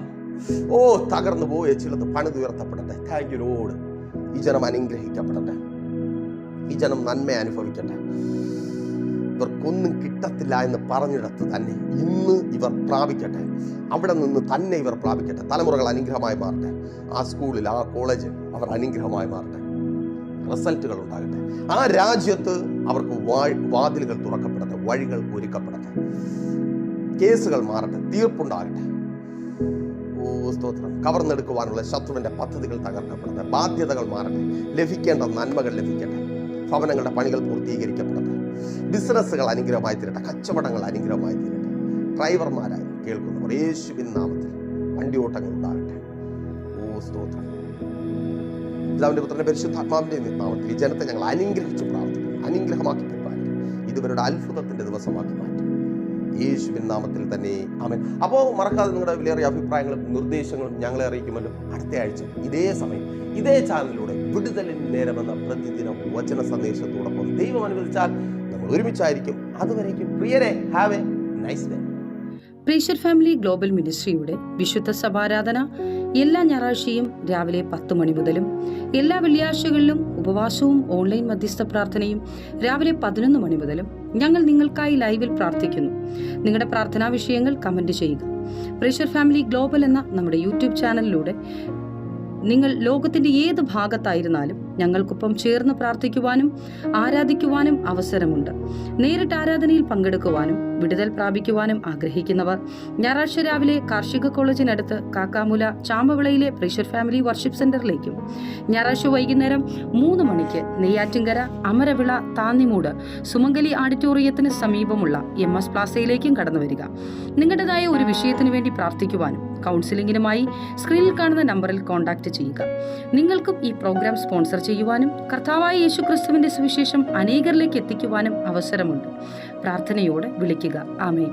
തകർന്നു പോയ ചിലത് പണിതുയർത്തപ്പെടട്ടെ. Thank you Lord. ഈ ജനം അനുഗ്രഹിക്കപ്പെടട്ടെ. ഈ ജനം നന്മ അനുഭവിക്കട്ടെ. ഇവർക്കൊന്നും കിട്ടത്തില്ല എന്ന് പറഞ്ഞിടത്ത് തന്നെ ഇന്ന് ഇവർ പ്രാപിക്കട്ടെ. അവിടെ നിന്ന് തന്നെ ഇവർ പ്രാപിക്കട്ടെ. തലമുറകൾ അനുഗ്രഹമായി മാറട്ടെ. ആ സ്കൂളിൽ, ആ കോളേജിൽ അവർ അനുഗ്രഹമായി മാറട്ടെ. റിസൾട്ടുകൾ ഉണ്ടാകട്ടെ. ആ രാജ്യത്ത് അവർക്ക് വാതിലുകൾ തുറക്കപ്പെടട്ടെ. വഴികൾ ഒരുക്കപ്പെടട്ടെ. കേസുകൾ മാറട്ടെ. തീർപ്പുണ്ടാകട്ടെ. സ്തോത്രം. കവർന്നെടുക്കുവാനുള്ള ശത്രുവിന്റെ പദ്ധതികൾ തകർക്കപ്പെടട്ടെ. ബാധ്യതകൾ മാറട്ടെ. ലഭിക്കേണ്ട നന്മകൾ ലഭിക്കട്ടെ. ഭവനങ്ങളുടെ പണികൾ പൂർത്തീകരിക്കപ്പെടട്ടെ. ബിസിനസ്സുകൾ അനുഗ്രഹമായി തീരട്ടെ. കച്ചവടങ്ങൾ അനുഗ്രഹമായി തീരട്ടെ. ഡ്രൈവർമാരായി കേൾക്കുന്നവർ യേശുവിൻ നാമത്തിൽ വണ്ടി ഓട്ടങ്ങൾ ഉണ്ടാകട്ടെ. സ്തോത്രം. പിതാവിന്റെ പുത്രന്റെ പരിശുദ്ധാത്മാവിന്റെ നാമത്തിൽ ഈ ജനത്തെ ഞങ്ങൾ അനുഗ്രഹിച്ച് പ്രാർത്ഥിക്കും. അനുഗ്രഹമാക്കി പരിപാലിക്കും. ഇതുവരുടെ അത്ഭുതത്തിന്റെ ദിവസമാക്കി മാറ്റും യേശുവിൻ നാമത്തിൽ തന്നെ. ആമേൻ. അപ്പോൾ മറക്കാതെ നിങ്ങളുടെ വിലയേറിയ അഭിപ്രായങ്ങളും നിർദ്ദേശങ്ങളും ഞങ്ങളെ അറിയിക്കുമല്ലോ. അടുത്ത ആഴ്ച ഇതേ സമയം ഇതേ ചാനലിലൂടെ വിടുതലിന് നേരമെന്ന പ്രതിദിന വചന സന്ദേശത്തോടൊപ്പം ദൈവം അനുവദിച്ചാൽ നമ്മൾ ഒരുമിച്ചായിരിക്കും. അതുവരേക്കും പ്രിയരെ, ഹാവ് എ നൈസ് ഡേ. പ്രേഷർ ഫാമിലി ഗ്ലോബൽ മിനിസ്ട്രിയുടെ വിശുദ്ധ സഭാരാധന എല്ലാ ഞായറാഴ്ചയും രാവിലെ 10 മണി മുതലും എല്ലാ വെള്ളിയാഴ്ചകളിലും ഉപവാസവും ഓൺലൈൻ മധ്യസ്ഥ പ്രാർത്ഥനയും രാവിലെ 11 മണി മുതലും ഞങ്ങൾ നിങ്ങൾക്കായി ലൈവിൽ പ്രാർത്ഥിക്കുന്നു. നിങ്ങളുടെ പ്രാർത്ഥനാ വിഷയങ്ങൾ കമന്റ് ചെയ്യുക. പ്രേഷർ ഫാമിലി ഗ്ലോബൽ എന്ന നമ്മുടെ യൂട്യൂബ് ചാനലിലൂടെ നിങ്ങൾ ലോകത്തിന്റെ ഏത് ഭാഗത്തായിരുന്നാലും ഞങ്ങൾക്കൊപ്പം ചേർന്ന് പ്രാർത്ഥിക്കുവാനും ആരാധിക്കുവാനും അവസരമുണ്ട്. നേരിട്ട് ആരാധനയിൽ പങ്കെടുക്കുവാനും വിടുതൽ പ്രാപിക്കുവാനും ആഗ്രഹിക്കുന്നവർ ഞായറാഴ്ച രാവിലെ കാർഷിക കോളേജിനടുത്ത് കാക്കാമുല ചാമ്പവിളയിലെ പ്രീഷർ ഫാമിലി വർഷിപ്പ് സെന്ററിലേക്കും ഞായറാഴ്ച വൈകുന്നേരം 3 മണിക്ക് നെയ്യാറ്റിൻകര അമരവിള താന്നിമൂട് സുമംഗലി ഓഡിറ്റോറിയത്തിന് സമീപമുള്ള MS പ്ലാസയിലേക്കും കടന്നു വരിക. നിങ്ങളുടേതായ ഒരു വിഷയത്തിന് വേണ്ടി പ്രാർത്ഥിക്കുവാനും കൗൺസിലിംഗിനുമായി സ്ക്രീനിൽ കാണുന്ന നമ്പറിൽ കോൺടാക്ട് ചെയ്യുക. നിങ്ങൾക്കും ഈ പ്രോഗ്രാം സ്പോൺസർ ചെയ്യുവാനും കർത്താവായ യേശുക്രിസ്തുവിന്റെ സുവിശേഷം അനേകരിലേക്ക് എത്തിക്കുവാനും അവസരമുണ്ട്. പ്രാർത്ഥനയോടെ വിളിക്കുക. ആമേൻ.